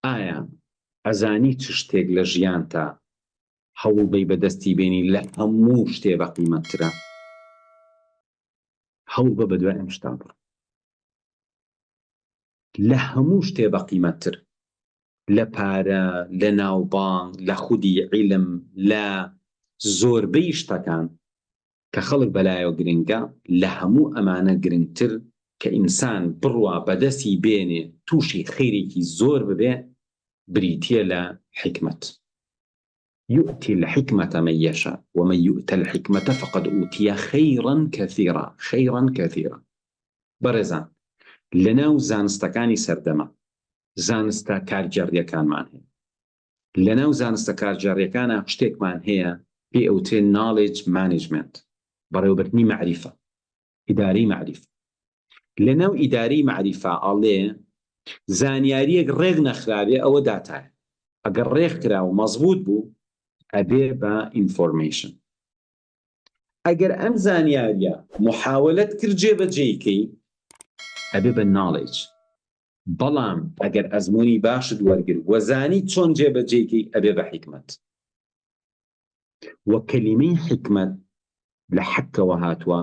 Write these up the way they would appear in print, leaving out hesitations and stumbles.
ئایا ئەزانی چ شتێک لە ژیانتا هەوڵ بەی بەدەستی بێنی لە هەموو شتێ بە قیمەتترە؟ هەوڵ بە دوای ئەم شتان بڕ، لە هەموو شتێ بە قیمەتتر، لە پارە، لە ناوبانگ، لە خودی عیلم، لە زۆربەی شتەکان کە خەڵک بەلایەوە گرنگە، لە هەموو ئەمانە گرنگتر کە ئینسان بڕوا بەدەستی بێنێ تووشی خەیرێکی زۆر ببێ، بریتیە لە حکمت. يؤتي الحكمة من يشاء ومن يؤت الحكمة فقد أوتي خيرا كثيرا. خيرا كثيرا. بەڕێزان، لەناو زانستەکانی سەردەما زانستە کارگەڕیەکانمان هەیە. لەناو زانستە کارگەڕیەکانە شتێکمان هەیە پێی ئەوترێت knowledge management، بەڕێوەبردنی معریفە، ئیداری معریفە. لەناو ئیداری معریفە ئەڵێ زانیاریەک ڕێک نەخراوێ ئەوە داتایە، ئەگەر ڕێک کرا و مەزبوط بوو ئەبێ بە ئینفۆرمێشن. ئەگەر ئەم زانیاریە محاولەت کرد جێبەجێیکەی ئەبێ بە knowledge. بەڵام ئەگەر ئەزمموی باشت وەرگرت وەزانی چۆن جێبەجێیکەی ئەبێ بە حکمت. وە کەلیمەی حکمت لە حەکەوە هاتووە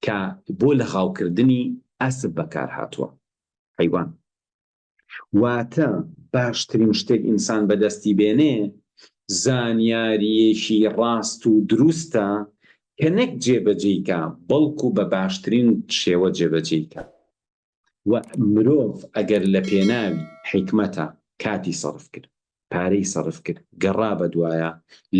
کە بۆ لەخاوکردنی ئەسب بەکار هاتووە. حەیوان واتە باشترین شتێک ئینسان بەدەستی بێنێ زانیاریەکی ڕاست و دروستە کە نەک جێبەجێیکە بەڵکو بە باشترین شێوە جێبەجێیکە. و مرۆڤ ئەگەر لە پێناوی حکمەتە کاتی سەرف کرد، پارەی سەرف کرد، گەڕا بە دوایە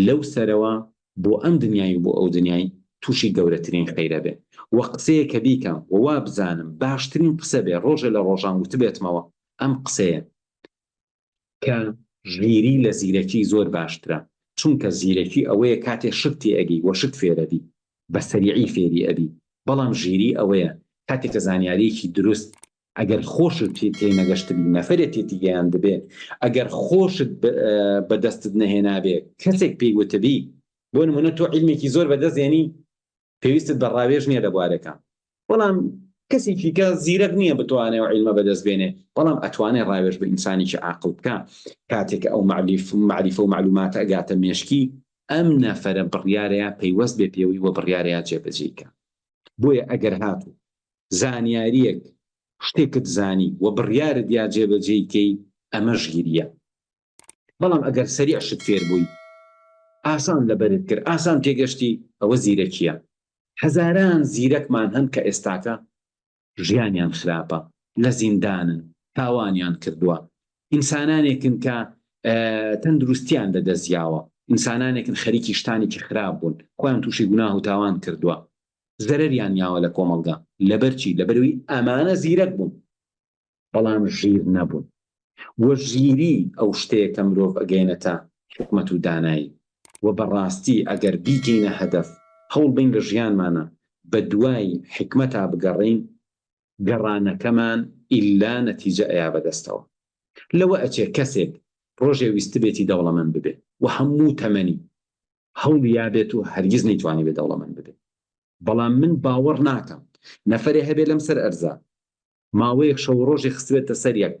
لەو سەرەوە بۆ ئەم دنیای بۆ ئەو دنیای تووشی گەورەترین خەیرە بێ. و قسەیە کە بیکەم ووا بزانم باشترین قسە بێ ڕۆژە لە ڕۆژان وتبێتمەوە ئەم قسەیە کە ژیری لە زیرەکی زۆر باشترە، چونکە زیرەکی ئەوەیە کاتێ شتی ئەگەی وە شت فێرەبی بە سەریعی فێری ئەبی. بەڵام ژیری ئەوەیە کاتێکە زانیاریەکی دروست ئەگەر خۆشت تێ نەگەشتبی نەفرێت تێتی گەیان دەبێ، ئەگەر خۆشت بەدەستت نەهێنابێ کەسێک پێی وتبی بۆ نمونە تۆ عیلمێکی زۆر بەدەستێنی پێویستت بە ڕاوێژ نییە لە بوارەکان، بەڵام کەسێکی کە زیرەک نییە بتوانێت و عیلمە بەدەست بێنێ، بەڵام ئەتوانێت ڕاوێژ بە ئینسانێکی عاقڵ بکە کاتێکە ئەو معریفە و معلوماتە ئەگاتە مێشکی ئەم نەفەرە بڕیارەیە پەیوەست بێ پێوەی وە بڕیارەیە جێبەجێیکە. بۆیە ئەگەر هاتوو زانیاریەک شتێکت زانی و بڕیارت یا جێبەجێیکەی ئەمە ژیریە. بەڵام ئەگەر سەریع شت فێر بووی ئاسان لەبەرت کرد ئاسان تێگەشتی ئەوە زیرەکیە. هەزاران زیرەکمان هەن کە ئێستاکە ژیانیان خراپە، لە زیندانن، تاوانیان کردووە. ئینسانانێکن کە تەندروستیان لەدەستیاوە، ئینسانانێکن خەریکی شتانێکی خراپ بوون، خۆیان تووشی گوناه و تاوان کردووە، زەرەریان یاوە لە کۆمەڵگا. لەبەرچی؟ لەبەروی ئەمانە زیرەک بوون بەڵام ژیر نەبوون. وە ژیری ئەو شتەیە کە مرۆڤ ئەگەینەتە حکمت و دانایی. و بەڕاستی ئەگەر بیگەینە هەدەف هەوڵ بین لە ژیانمانە بە دوای حکمەتا بگەڕین، گەڕانەکەمان ئیلا نەتیجە ئەیا بەدەستەوە. لەوە ئەچێ کەسێک ڕۆژێ ویست بێتی دەوڵەمەند ببێ و هەموو تەمەنی هەوڵی یابێت و هەرگیز نەیتوانی بێ دەوڵەمەند ببێ. بەڵام من باوەڕ ناکەم نەفەرێ هەبێ لەم سەر ئەرزە ماوەیەک شەو ڕۆژێ خستوێتە سەریەک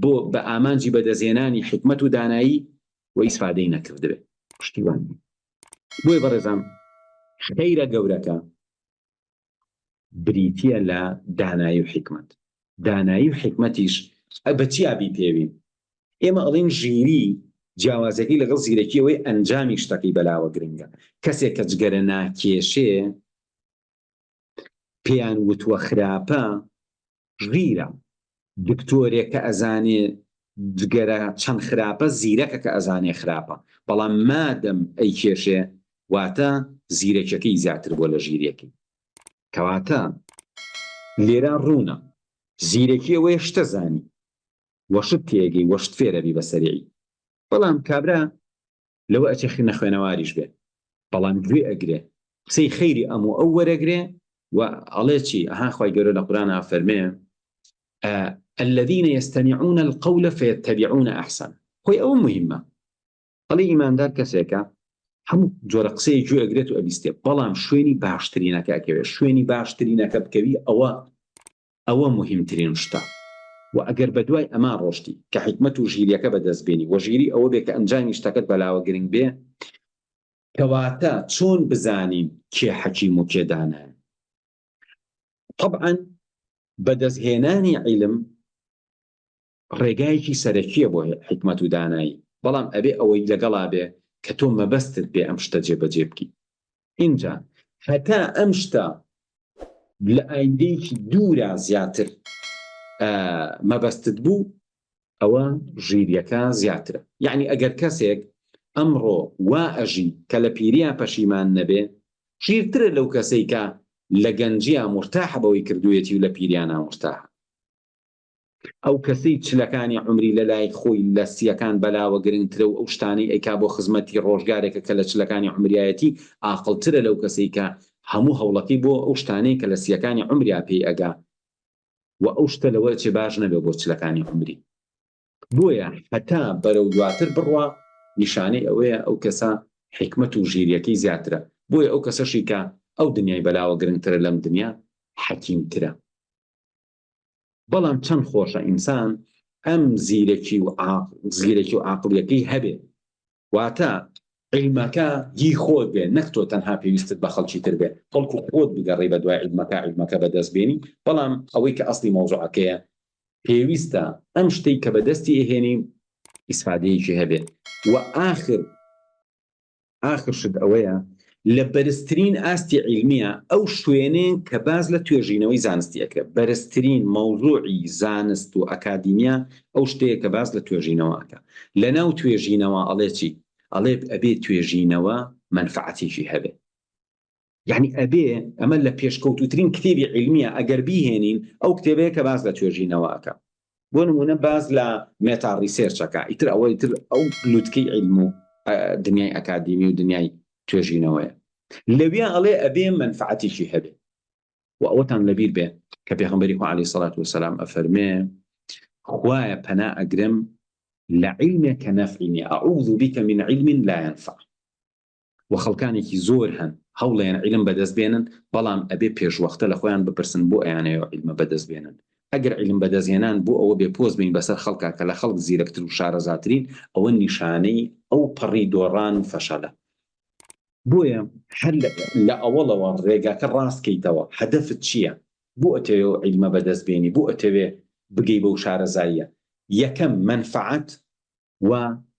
بۆ بە ئامانجی بەدەزێنانی حکمت و دانایی و ئیسفادەی نەکردبێ. پشتیوان بۆی بەڕێزان خەیرە گەورەکە بریتیە لە دانایی و حکمت. دانایی و حکمەتیش بەچی ئابی پێوین؟ ئێمە ئەڵێن ژیری جیاوازەکەی لەگەڵ زیرەکیەوەی ئەنجامی شتەکەی بەلاوە گرنگە. کەسێک کە جگەرە ناکێشێ پێیان وتووە خراپە ژیرە. دکتۆرێک کە ئەزانێ جگەرە چەند خراپە زیرەکە کە ئەزانێ خراپە، بەڵام مادەم ئەی کێشێ واتە زیرەکەکەی زیاتر بۆ لە ژیرەکەی. کەواتە لێرە ڕوونە زیرەکی ئەوەیە شتە زانی وەشت تێگەی وەشت فێرەبی بەسەریعی. بەڵام کابرا لەوە ئەچێ نەخوێنەواریش بێ، بەڵام گوێ ئەگرێ قسەی خەیری ئەموو ئەو وەرەگرێ و ئەڵێ چی؟ ئەها خوای گەورە لە قورئانە فەرمێ الذين يستمعون القول فيتبعون أحسن. خۆی ئەوە مهمە. ئەڵێ ئیماندار کەسێکە هەموو جۆرە قسەی گوێ ئەگرێت و ئەبیستێ، بەڵام شوێنی باشترینەکە ئەکەوێت. شوێنی باشترینەکە بکەوی ئەوە مهمترین شتە. و ئەگەر بە دوای ئەما ڕۆشتی کە حکمت و ژیریەکە بەدەستبێنی و ژیری ئەوە بێ کە ئەنجامی شتەکەت بەلاوە گرنگ بێ، کەواتە چۆن بزانین کێ حەکیم و کێ دانایە؟ طبعاً بەدەستهێنانی عیلم ڕێگایەکی سەرەکیە بۆ حکمت و دانایی، بەڵام ئەبێ ئەوەی لەگەڵا بێ کە تۆ مەبەستت بێ ئەم شتە جێبەجێ بکەی. اینجا هەتا ئەم شتە لە ئایندەیەکی دوورە زیاتر مەبەستت بوو، ئەوە ژیریەکە زیاترە. یعنی ئەگەر کەسێک ئەمڕۆ وا ئەژی کە لە پیریە پەشیمان نەبێ، ژیرترە لەو کەسەی کە لە گەنجیە مرتاحە بەوەی کردوویەتی و لە پیریانە مرتاحە. ئەو کەسەی چلەکانی عمری لە لای خۆی لە سیەکان بەلاوە گرنگترە و ئەو شتانەی ئەیکا بۆ خزمەتی ڕۆژگارێکە کە لە چلەکانی عمریایەتی عاقڵترە لەو کەسەی کە هەموو هەوڵەکەی بۆ ئەو شتانەی کە لە سیەکانی عمریا پێی ئەگا و ئەو شتە لەوە چێ باش نەبێ بۆ چلەکانی عمری. بۆیە هەتا بەرەو دواتر بڕوا نیشانەی ئەوەیە ئەو کەسە حکمت و ژیریەکەی زیاترە. بۆیە ئەو کەسەشی کە ئەو دنیای بەلاوە گرنگترە لەم دنیا حەکیمترە. بەڵام چەند خۆشە ئینسان ئەم زیرەکی و عاقڵیەکەی هەبێ، واتە عیلمەکە هی خۆت بێ، نەک تۆ تەنها پێویستت بە خەڵکی تر بێ، بەڵکو خۆت بگەڕێ بە دوای عیلمەکە بەدەستبێنی. بەڵام ئەوەی کە ئەسڵی مەوزوعەکەیە پێویستە ئەم شتەی کە بەدەستی ئێهێنی ئیسفادەیەکی هەبێ. و ئاخر شت ئەوەیە لە بەرزترین ئاستی عیلمیە ئەو شوێنێن کە باز لە توێژینەوەی زانستیەکە. بەرزترین مەوزوعی زانست و ئەکادیمیا ئەو شتەیە کە باز لە توێژینەوەکە. لە ناو توێژینەوە ئەڵێ چی؟ ئەڵێ ئەبێ توێژینەوە منفعەتێکی هەبێ. یعنی ئەبێ ئەمە لە پێشکەوتوترین کتێبی عیلمیە ئەگەر بیهێنین ئەو کتێبەیە کە باز لە توێژینەوەکە. بۆ نمونە باز لە مێتا ڕیسێرچەکە، ئیتر ئەوەی تر ئەو لوتکەی عیلم و دنیای ئەکادیمی و دنیای توێژینەوەیە. لەوێ ئەڵێ ئەبێ منفعەتێکی هەبێ. و ئەوەتان لەبیر بێ کە پێغەمبەری خوا عەلەیهی سەڵات وسەلام ئەفەرمێ خوایە پەنا ئەگرم لە عیلمێک کە نەفعی نییە، ئەعوذ بیکە من عیلم لا ينفع. و خەڵکانێکی زۆر هەن هەوڵیان عیلم بەدەستبێنن، بەڵام ئەبێ پێشوەختە لە خۆیان بپرسن بۆ ئەیانەوە عیلمە بەدەستبێنن. ئەگەر عیلم بەدەستهێنان بۆ ئەوە بێ پۆز بین بەسەر خەڵکا کە لە خەڵک زیرەکتر و شارەزاترین، ئەوە نیشانەی ئەو پەڕی دۆڕان و فەشەلە. بۆیە هەر لە ئەوەڵەوە ڕێگاکە ڕاستکەیتەوە. هەدەفت چییە؟ بۆ ئەتەوێ عیلمە بەدەستبێنی، بۆ ئەتەوێ بگەی بەو شارەزاییە. یەکەم منفعەت، و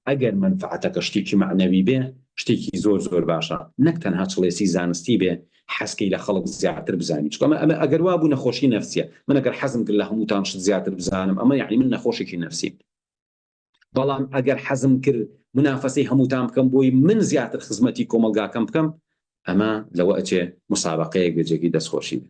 ئەگەر منفعەتەکە شتێکی معنەوی بێ شتێکی زۆر زۆر باشە، نەک تەنها چڵێسی زانستی بێ حەسکەی لە خەڵک زیاتر بزانی. چکە ئەمە ئەگەر وا بوو نەخۆشی نەفسیە. من ئەگەر حەزم کرد لە هەمووتان شت زیاتر بزانم، ئەمە یعنی من نەخۆشێکی نەفسی. بەڵام ئەگەر حەزم کرد منافەسەی هەمووتان بکەم بۆی من زیاتر خزمەتی کۆمەلگاکەم بکەم، ئەمە لەوە ئەچێ مسابقەیەک بێجێکی دەستخۆشی بێ.